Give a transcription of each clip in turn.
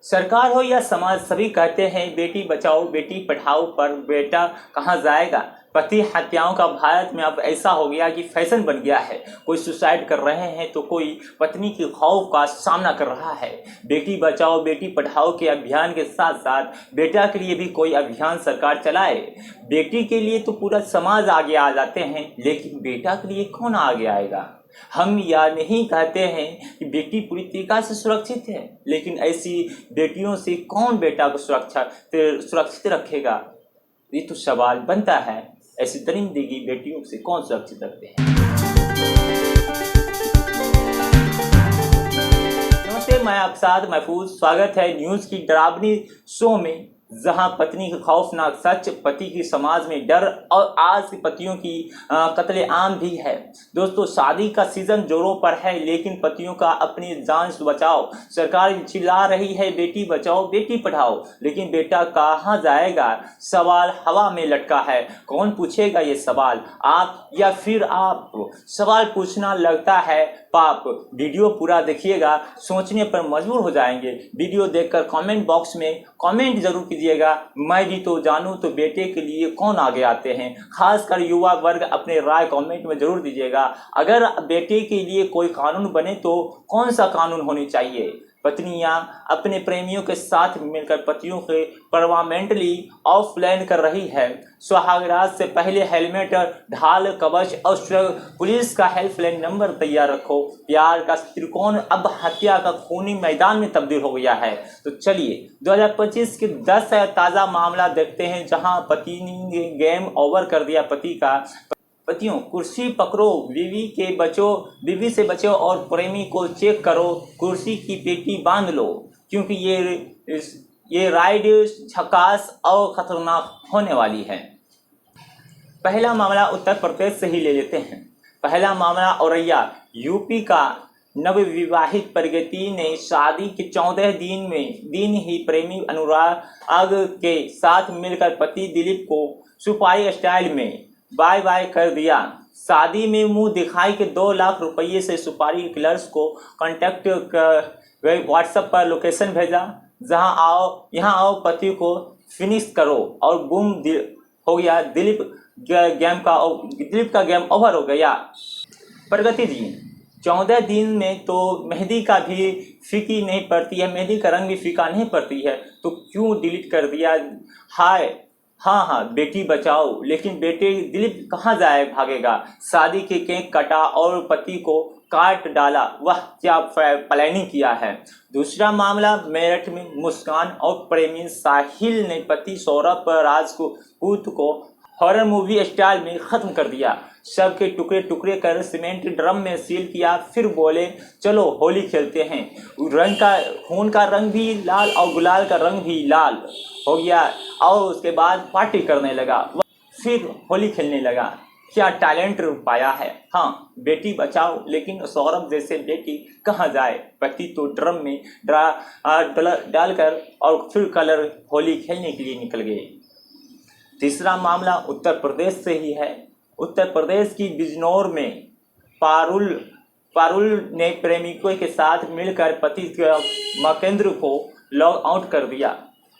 सरकार हो या समाज सभी कहते हैं बेटी बचाओ बेटी पढ़ाओ, पर बेटा कहाँ जाएगा। पति हत्याओं का भारत में अब ऐसा हो गया कि फैशन बन गया है। कोई सुसाइड कर रहे हैं तो कोई पत्नी के खौफ का सामना कर रहा है। बेटी बचाओ बेटी पढ़ाओ के अभियान के साथ साथ बेटा के लिए भी कोई अभियान सरकार चलाए। बेटी के लिए तो पूरा समाज आगे आ जाते हैं, लेकिन बेटा के लिए कौन आगे आएगा। हम या नहीं कहते हैं कि बेटी पूरी तरीका से सुरक्षित है, लेकिन ऐसी बेटियों से कौन बेटा को सुरक्षित रखेगा। ये तो सवाल बनता है। ऐसी दरिंदगी बेटियों से कौन सुरक्षित रखते हैं। नमस्ते, मैं आपके साथ महफूज। स्वागत है न्यूज़ की डरावनी शो में, जहां पत्नी का खौफनाक सच, पति की समाज में डर और आज के पतियों की कत्लेआम भी है। दोस्तों, शादी का सीजन जोरों पर है, लेकिन पतियों का अपनी जान से बचाओ। सरकार चिल्ला रही है बेटी बचाओ बेटी पढ़ाओ, लेकिन बेटा कहाँ जाएगा। सवाल हवा में लटका है। कौन पूछेगा ये सवाल, आप या फिर आप। सवाल पूछना लगता है पाप। वीडियो पूरा देखिएगा, सोचने पर मजबूर हो जाएंगे। वीडियो देखकर कमेंट बॉक्स में कमेंट जरूर कीजिएगा, मैं भी तो जानूं तो बेटे के लिए कौन आगे आते हैं। खासकर युवा वर्ग अपने राय कमेंट में जरूर दीजिएगा। अगर बेटे के लिए कोई कानून बने तो कौन सा कानून होनी चाहिए। पत्नियां अपने प्रेमियों के साथ मिलकर पतियों के परमानेंटली ऑफलाइन कर रही है। सुहागरात से पहले हेलमेट, ढाल, कवच और पुलिस का हेल्पलाइन नंबर तैयार रखो। प्यार का त्रिकोण अब हत्या का खूनी मैदान में तब्दील हो गया है। तो चलिए 2025 के 10 ताज़ा मामला देखते हैं, जहां पति ने गेम ओवर कर दिया पति का। पतियों, कुर्सी पकड़ो, बीवी से बचो और प्रेमी को चेक करो। कुर्सी की पेटी बांध लो, क्योंकि ये राइड झकास और खतरनाक होने वाली है। पहला मामला उत्तर प्रदेश से ही ले लेते हैं। पहला मामला औरैया, यूपी का नवविवाहित प्रगति ने शादी के 14 दिन ही प्रेमी अनुराग के साथ मिलकर पति दिलीप को सुपारी स्टाइल में बाय बाय कर दिया। शादी में मुंह दिखाई के 2 लाख रुपये से सुपारी किलर्स को कांटेक्ट कर व्हाट्सएप पर लोकेशन भेजा, यहाँ आओ पति को फिनिश करो, और बूम हो गया। दिलीप का गेम ओवर हो गया। प्रगति जी, 14 दिन में तो मेहंदी का भी फीकी नहीं पड़ती है, मेहंदी का रंग भी फीका नहीं पड़ती है, तो क्यों डिलीट कर दिया। हाय हाँ, बेटी बचाओ, लेकिन बेटे दिलीप कहाँ जाए भागेगा। शादी के केक कटा और पति को काट डाला, वह क्या प्लानिंग किया है। दूसरा मामला मेरठ में, मुस्कान और प्रेमी साहिल ने पति सौरभ राजपूत को हॉरर मूवी स्टाइल में खत्म कर दिया। शव के टुकड़े टुकड़े कर सीमेंट ड्रम में सील किया, फिर बोले चलो होली खेलते हैं। खून का रंग भी लाल और गुलाल का रंग भी लाल हो गया, और उसके बाद पार्टी करने लगा, फिर होली खेलने लगा। क्या टैलेंट पाया है। हाँ, बेटी बचाओ, लेकिन सौरभ जैसे बेटी कहाँ जाए। पति तो ड्रम में डालकर और फिर कलर होली खेलने के लिए निकल गए। तीसरा मामला उत्तर प्रदेश से ही है। उत्तर प्रदेश की बिजनौर में पारुल ने प्रेमिकों के साथ मिलकर पति मकेंद्र को लॉग आउट कर दिया।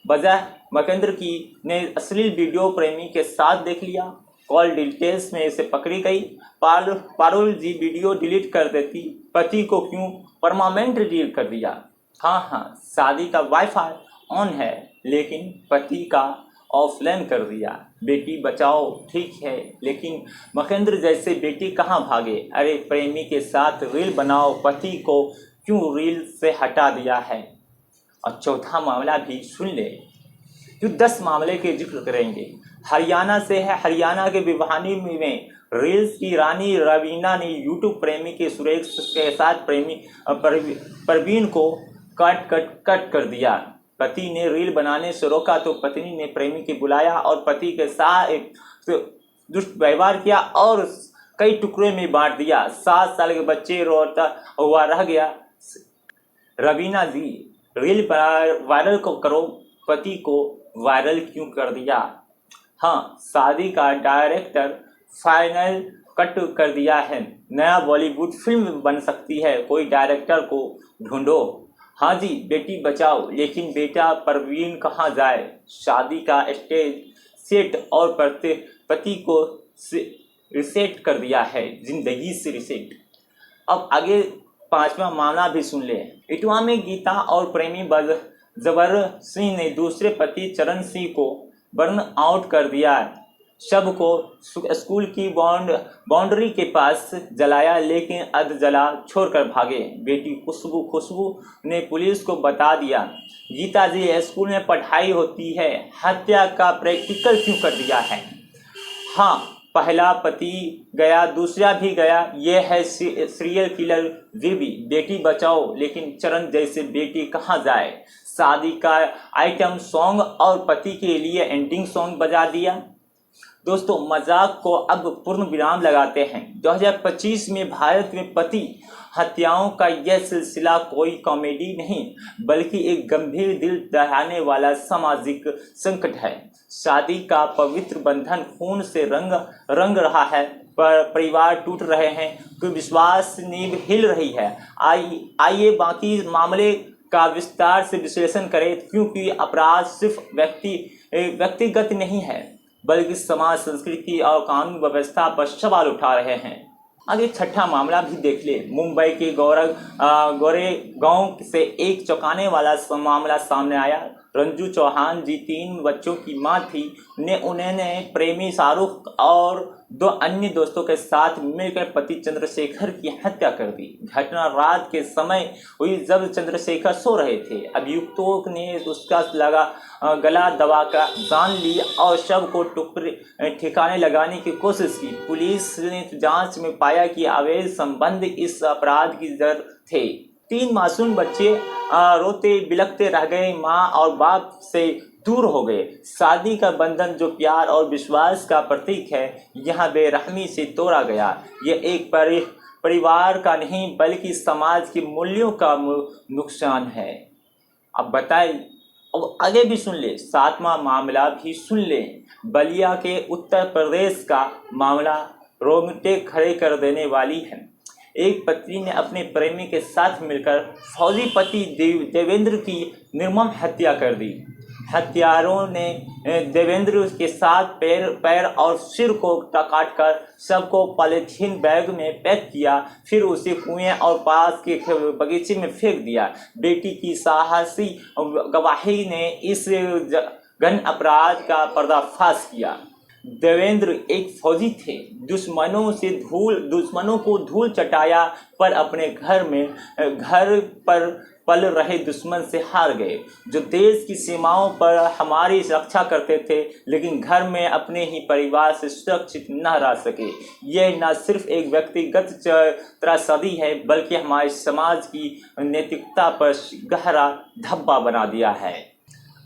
वजह, मकेंद्र ने अश्लील वीडियो प्रेमी के साथ देख लिया। कॉल डिटेल्स में इसे पकड़ी गई। पारुल जी वीडियो डिलीट कर देती, पति को क्यों परमानेंट डिलीट कर दिया। हाँ, शादी का वाईफाई ऑन है, लेकिन पति का ऑफलाइन कर दिया। बेटी बचाओ ठीक है, लेकिन मकेंद्र जैसे बेटी कहाँ भागे। अरे प्रेमी के साथ रील बनाओ, पति को क्यों रील से हटा दिया है। और चौथा मामला भी सुन ले, जो 10 मामले के जिक्र करेंगे। हरियाणा से है। हरियाणा के भिवानी में रील्स की रानी रवीना ने यूट्यूब प्रेमी के सुरेश के साथ प्रेमी परवीन को कट कर दिया। पति ने रील बनाने से रोका तो पत्नी ने प्रेमी को बुलाया और पति के साथ दुष्ट व्यवहार किया और कई टुकड़े में बांट दिया। 7 साल के बच्चे रोता हुआ रह गया। रवीना जी, रील वायरल को करो, पति को वायरल क्यों कर दिया। हाँ, शादी का डायरेक्टर फाइनल कट कर दिया है। नया बॉलीवुड फिल्म बन सकती है, कोई डायरेक्टर को ढूंढो। हाँ जी, बेटी बचाओ लेकिन बेटा परवीन कहाँ जाए। शादी का स्टेज सेट और पति को रिसेट कर दिया है, जिंदगी से रिसेट। अब आगे पांचवा मामला भी सुन ले। इटवा में गीता और प्रेमी जबर सिंह ने दूसरे पति चरण सिंह को बर्न आउट कर दिया। शव को स्कूल की बाउंड्री के पास जलाया, लेकिन अध जला छोड़कर भागे। बेटी खुशबू ने पुलिस को बता दिया, गीता जी स्कूल में पढ़ाई होती है, हत्या का प्रैक्टिकल क्यों कर दिया है। हाँ, पहला पति गया, दूसरा भी गया, ये है सीरियल किलर बीवी। बेटी बचाओ लेकिन चरण जैसे बेटी कहाँ जाए। शादी का आइटम सॉन्ग और पति के लिए एंडिंग सॉन्ग बजा दिया। दोस्तों, मजाक को अब पूर्ण विराम लगाते हैं। 2025 में भारत में पति हत्याओं का यह सिलसिला कोई कॉमेडी नहीं, बल्कि एक गंभीर दिल दहाने वाला सामाजिक संकट है। शादी का पवित्र बंधन खून से रंग रहा है, पर परिवार टूट रहे हैं, कोई विश्वास नींव हिल रही है। आइए बाकी मामले का विस्तार से विश्लेषण करें, क्योंकि अपराध सिर्फ व्यक्तिगत नहीं है, बल्कि समाज, संस्कृति और कानून व्यवस्था पर सवाल उठा रहे हैं। आगे छठा मामला भी देख ले। मुंबई के गोरेगांव से एक चौंकाने वाला मामला सामने आया। रंजू चौहान जी 3 बच्चों की मां थी। उन्होंने प्रेमी शाहरुख और 2 अन्य दोस्तों के साथ मिलकर पति चंद्रशेखर की हत्या कर दी। घटना रात के समय हुई, जब चंद्रशेखर सो रहे थे। अभियुक्तों ने उसका गला दबाकर जान ली और शव को ठिकाने लगाने की कोशिश की। पुलिस ने जांच में पाया कि अवैध संबंध इस अपराध की जड़ थे। 3 मासूम बच्चे रोते बिलखते रह गए, माँ और बाप से दूर हो गए। शादी का बंधन जो प्यार और विश्वास का प्रतीक है, यहाँ बेरहमी से तोड़ा गया। यह एक परिवार का नहीं, बल्कि समाज के मूल्यों का नुकसान है। अब बताइए, अब आगे भी सुन ले, 7वां मामला भी सुन ले। बलिया के उत्तर प्रदेश का मामला रोंगटे खड़े कर देने वाली है। एक पत्नी ने अपने प्रेमी के साथ मिलकर फौजी पति देवेंद्र की निर्मम हत्या कर दी। हत्यारों ने देवेंद्र के साथ पैर और सिर को काटकर शव को पॉलीथीन बैग में पैक किया, फिर उसे कुएं और पास के बगीचे में फेंक दिया। बेटी की साहसी गवाही ने इस घन अपराध का पर्दाफाश किया। देवेंद्र एक फौजी थे, दुश्मनों को धूल चटाया, पर अपने घर पर पल रहे दुश्मन से हार गए, जो देश की सीमाओं पर हमारी रक्षा करते थे, लेकिन घर में अपने ही परिवार से सुरक्षित न रह सके। यह न सिर्फ एक व्यक्तिगत त्रासदी है, बल्कि हमारे समाज की नैतिकता पर गहरा धब्बा बना दिया है।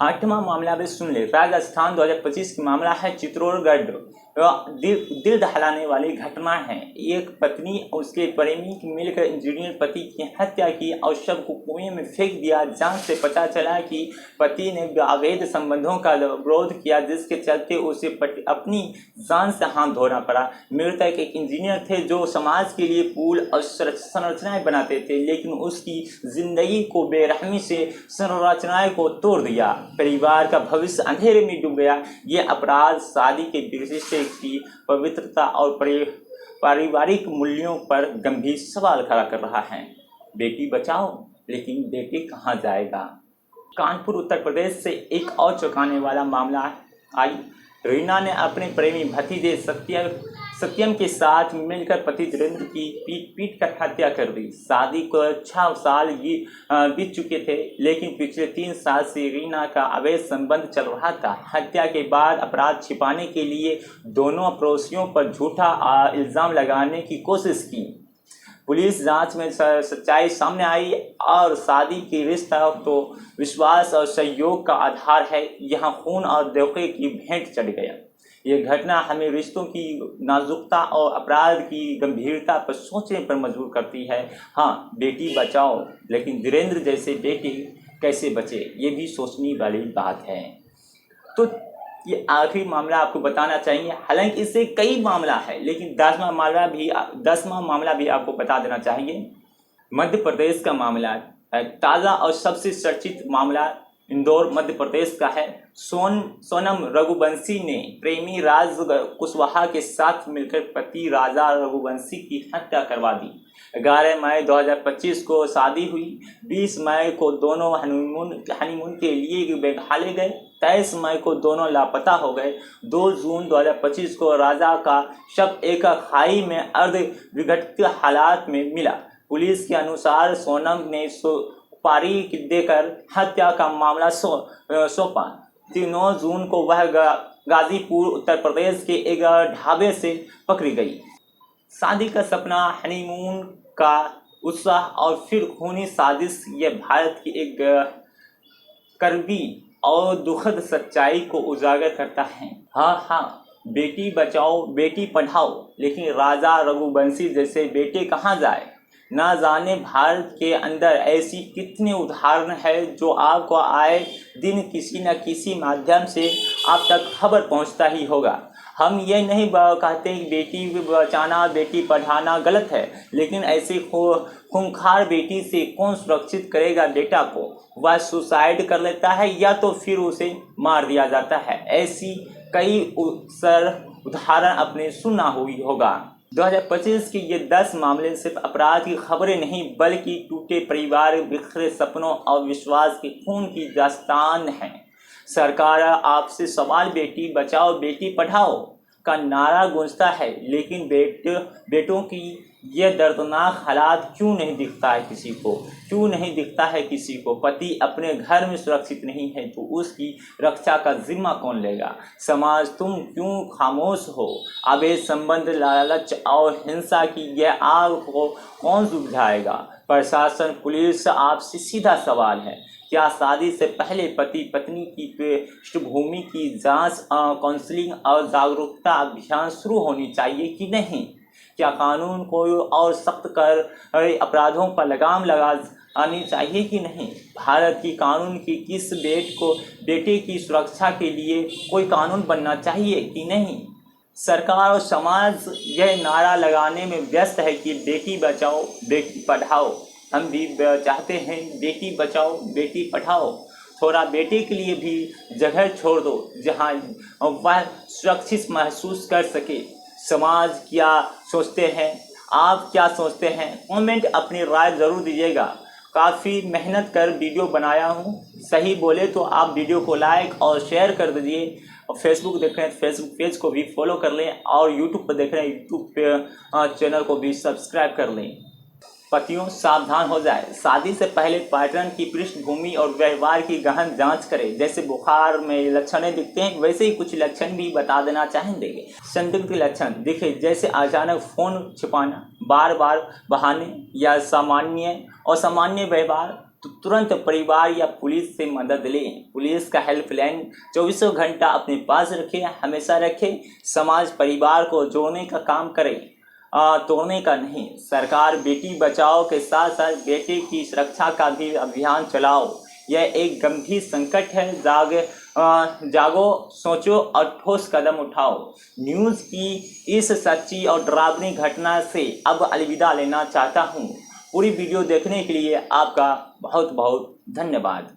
8वां मामला भी सुन ले। राजस्थान 2025 की मामला है चित्तौड़गढ़। दिल दहलाने वाली घटना है। एक पत्नी और उसके प्रेमी मिलकर इंजीनियर पति की हत्या की और शव को कुएं में फेंक दिया। जांच से पता चला कि पति ने अवैध संबंधों का विरोध किया, जिसके चलते उसे अपनी जान से हाथ धोना पड़ा। मृतक एक इंजीनियर थे जो समाज के लिए पुल और संरचनाएं बनाते थे, लेकिन उसकी जिंदगी को बेरहमी से संरचनाएं को तोड़ दिया। परिवार का भविष्य अंधेरे में डूब गया। ये अपराध शादी के विषय की पवित्रता और पारिवारिक मूल्यों पर गंभीर सवाल खड़ा कर रहा है। बेटी बचाओ लेकिन बेटी कहाँ जाएगा। कानपुर उत्तर प्रदेश से एक और चौंकाने वाला मामला आई। रीना ने अपने प्रेमी भतीजे सत्यम के साथ मिलकर पति धीरेन्द्र की पीट कर हत्या कर दी। शादी को 6 साल बीत चुके थे, लेकिन पिछले 3 साल से रीना का अवैध संबंध चल रहा था। हत्या के बाद अपराध छिपाने के लिए दोनों पड़ोसियों पर झूठा इल्ज़ाम लगाने की कोशिश की। पुलिस जांच में सच्चाई सामने आई और शादी की रिश्ता तो विश्वास और सहयोग का आधार है, यहाँ खून और धोखे की भेंट चढ़ गया। ये घटना हमें रिश्तों की नाजुकता और अपराध की गंभीरता पर सोचने पर मजबूर करती है। हाँ, बेटी बचाओ, लेकिन धीरेन्द्र जैसे बेटी कैसे बचे, ये भी सोचने वाली बात है। तो ये आखिरी मामला आपको बताना चाहिए। हालांकि इससे कई मामला है, लेकिन 10वां मामला भी आपको बता देना चाहिए। मध्य प्रदेश का मामला ताज़ा और सबसे चर्चित मामला इंदौर मध्य प्रदेश का है। सोनम रघुवंशी ने प्रेमी राज कुशवाहा के साथ मिलकर पति राजा रघुवंशी की हत्या करवा दी। 11 मई 2025 को शादी हुई। 20 मई को दोनों हनीमून के लिए मेघालय गए। 23 मई को दोनों लापता हो गए। 2 जून 2025 को राजा का शव एक खाई में अर्ध विघटित हालात में मिला। पुलिस के अनुसार सोनम ने सुपारी देकर हत्या का मामला सौंपा। 9 जून को वह गाजीपुर उत्तर प्रदेश के एक ढाबे से पकड़ी गई। शादी का सपना, हनीमून का उत्साह और फिर खूनी साजिश, ये भारत की एक कड़वी और दुखद सच्चाई को उजागर करता है। हाँ, बेटी बचाओ बेटी पढ़ाओ, लेकिन राजा रघुवंशी जैसे बेटे कहाँ जाए। ना जाने भारत के अंदर ऐसी कितने उदाहरण हैं जो आपको आए दिन किसी न किसी माध्यम से आप तक खबर पहुंचता ही होगा। हम ये नहीं कहते कि बेटी बचाना बेटी पढ़ाना गलत है, लेकिन ऐसे खूंखार बेटी से कौन सुरक्षित करेगा बेटा को। वह सुसाइड कर लेता है या तो फिर उसे मार दिया जाता है। ऐसी कई उदाहरण आपने सुना हुई होगा। 2025 के ये 10 मामले सिर्फ अपराध की खबरें नहीं, बल्कि टूटे परिवार, बिखरे सपनों और विश्वास के खून की दास्तान है। सरकार आपसे सवाल, बेटी बचाओ बेटी पढ़ाओ का नारा गूंजता है, लेकिन बेटों की ये दर्दनाक हालात क्यों नहीं दिखता है किसी को? क्यों नहीं दिखता है किसी को? पति अपने घर में सुरक्षित नहीं है तो उसकी रक्षा का जिम्मा कौन लेगा? समाज, तुम क्यों खामोश हो? अवैध संबंध, लालच और हिंसा की यह आग को कौन सुलझाएगा? प्रशासन, पुलिस, आपसे सीधा सवाल है, क्या शादी से पहले पति पत्नी की पृष्ठभूमि की जांच, काउंसलिंग और जागरूकता अभियान शुरू होनी चाहिए कि नहीं? क्या कानून को और सख्त कर अपराधों पर लगाम लगानी चाहिए कि नहीं? भारत की कानून की किस बेटे की सुरक्षा के लिए कोई कानून बनना चाहिए कि नहीं? सरकार और समाज यह नारा लगाने में व्यस्त है कि बेटी बचाओ बेटी पढ़ाओ। हम भी चाहते हैं बेटी बचाओ बेटी पढ़ाओ। थोड़ा बेटे के लिए भी जगह छोड़ दो जहां वह सुरक्षित महसूस कर सके। समाज क्या सोचते हैं, आप क्या सोचते हैं? कमेंट अपनी राय ज़रूर दीजिएगा। काफ़ी मेहनत कर वीडियो बनाया हूँ। सही बोले तो आप वीडियो को लाइक और शेयर कर दीजिए। और फेसबुक देख रहे हैं तो फेसबुक पेज को भी फॉलो कर लें, और यूट्यूब पर देख रहे हैं यूट्यूब पे चैनल को भी सब्सक्राइब कर लें। पतियों, सावधान हो जाए। शादी से पहले पार्टनर की पृष्ठभूमि और व्यवहार की गहन जांच करें। जैसे बुखार में लक्षण दिखते हैं, वैसे ही कुछ लक्षण भी बता देना चाहेंगे। संदिग्ध लक्षण दिखे, जैसे अचानक फोन छिपाना, बार बार बहाने या असामान्य व्यवहार, तो तुरंत परिवार या पुलिस से मदद लें। पुलिस का हेल्पलाइन 24 घंटा अपने पास रखें, हमेशा रखें। समाज परिवार को जोड़ने का काम करे, तोड़ने का नहीं। सरकार बेटी बचाओ के साथ साथ बेटे की सुरक्षा का भी अभियान चलाओ। यह एक गंभीर संकट है। जागो, सोचो और ठोस कदम उठाओ। न्यूज़ की इस सच्ची और डरावनी घटना से अब अलविदा लेना चाहता हूँ। पूरी वीडियो देखने के लिए आपका बहुत बहुत धन्यवाद।